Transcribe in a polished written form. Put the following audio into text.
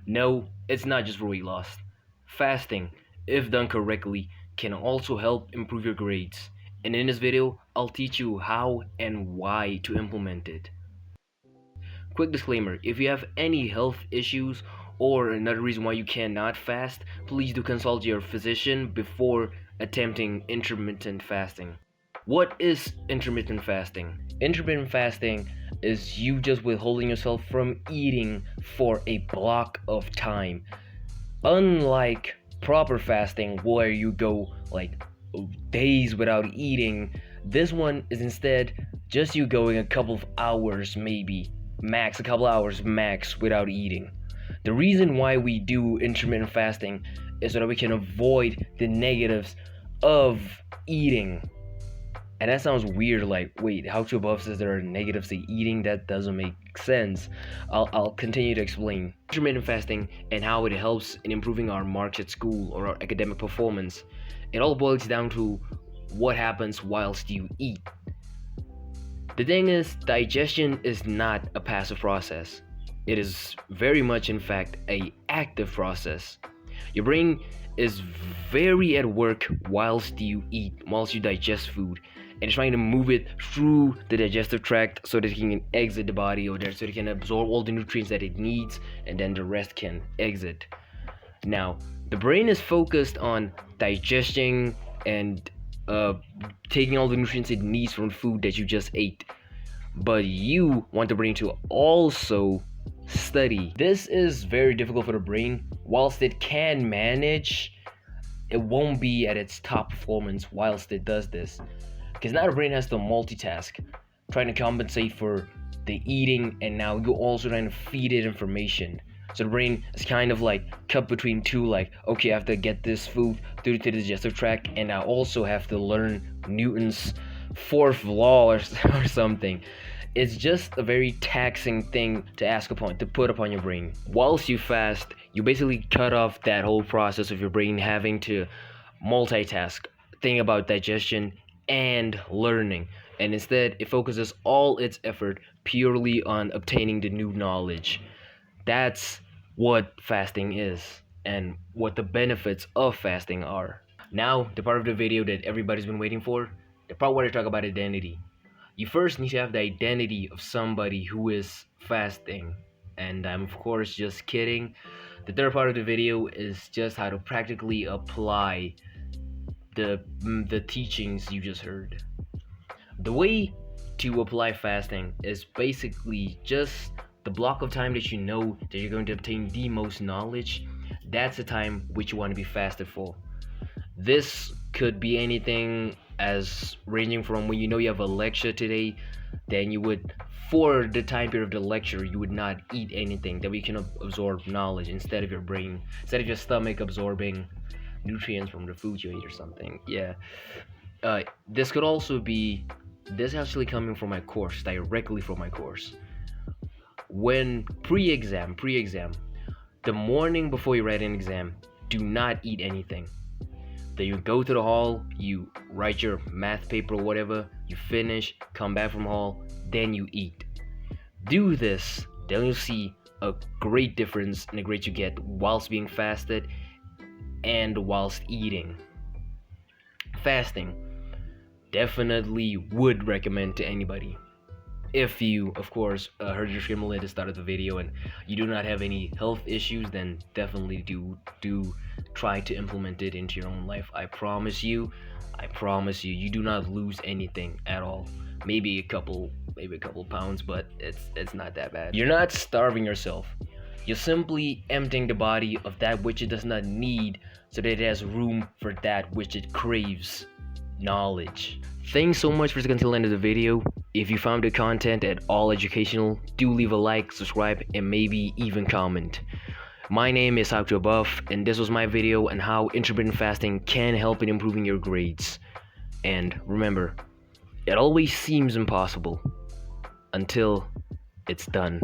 No, it's not just for weight loss. Fasting, if done correctly, can also help improve your grades. And in this video, I'll teach you how and why to implement it. Quick disclaimer, if you have any health issues or another reason why you cannot fast, please do consult your physician before attempting intermittent fasting. What is intermittent fasting? Intermittent fasting is you just withholding yourself from eating for a block of time. Unlike proper fasting where you go like days without eating, this one is instead just you going a couple of hours, maybe max, a couple hours max without eating. The reason why we do intermittent fasting is so that we can avoid the negatives of eating. And that sounds weird, like, wait, how to above says there are negatives to eating? That doesn't make sense. I'll continue to explain. Intermittent fasting and how it helps in improving our marks at school or our academic performance. It all boils down to what happens whilst you eat. The thing is, digestion is not a passive process. It is very much, in fact, a active process. Your brain is very at work whilst you eat, whilst you digest food, and trying to move it through the digestive tract so that it can exit the body, or so it can absorb all the nutrients that it needs, and then the rest can exit. Now, the brain is focused on digesting and taking all the nutrients it needs from food that you just ate. But you want the brain to also study. This is very difficult for the brain. Whilst it can manage, it won't be at its top performance whilst it does this. Because now the brain has to multitask, trying to compensate for the eating, and now you're also trying to feed it information. So the brain is kind of like cut between two, like, okay, I have to get this food through to the digestive tract, and I also have to learn Newton's fourth law or something. It's just a very taxing thing to put upon your brain. Whilst you fast, you basically cut off that whole process of your brain having to multitask, think about digestion and learning, and instead it focuses all its effort purely on obtaining the new knowledge. That's what fasting is and what the benefits of fasting are. Now, the part of the video that everybody's been waiting for, the part where I talk about identity. You first need to have the identity of somebody who is fasting, and I'm of course just kidding. The third part of the video is just how to practically apply the teachings you just heard. The way to apply fasting is basically just the block of time that you know that you're going to obtain the most knowledge. That's the time which you want to be fasted for. This could be anything as ranging from when you know you have a lecture today, then you would, for the time period of the lecture, you would not eat anything, that we can absorb knowledge instead of your stomach absorbing nutrients from the food you ate or something. Yeah. This could also be, this actually coming from my course, directly from my course. When pre-exam, the morning before you write an exam, do not eat anything. Then you go to the hall, you write your math paper or whatever, you finish, come back from hall, then you eat. Do this, then you'll see a great difference in the grades you get whilst being fasted and whilst eating. Fasting, definitely would recommend to anybody. If you, of course, heard your disclaimer at the start of the video and you do not have any health issues, then definitely do try to implement it into your own life. I promise you, you do not lose anything at all. Maybe a couple pounds, but it's not that bad. You're not starving yourself. You're simply emptying the body of that which it does not need so that it has room for that which it craves. Knowledge. Thanks so much for sticking until the end of the video. If you found the content at all educational, do leave a like, subscribe, and maybe even comment. My name is How to Above, and this was my video on how intermittent fasting can help in improving your grades. And remember, it always seems impossible until it's done.